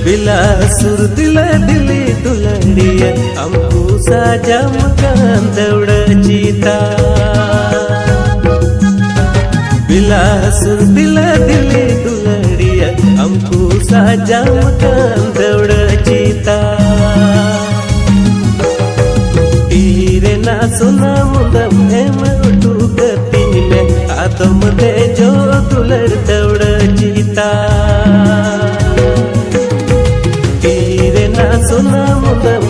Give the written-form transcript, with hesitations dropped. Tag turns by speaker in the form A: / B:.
A: बिलासुर दिला दिली दुलड़िया हमको साजा मकान दौड़ जीता बिलासुर दिला दिली दुलड़िया हमको साजा मकान दौड़ जीता तीरे ना सुना मुदम हेम उठू गति में आदम दे जो दुलड़ दौड़ जीता सुना मुदम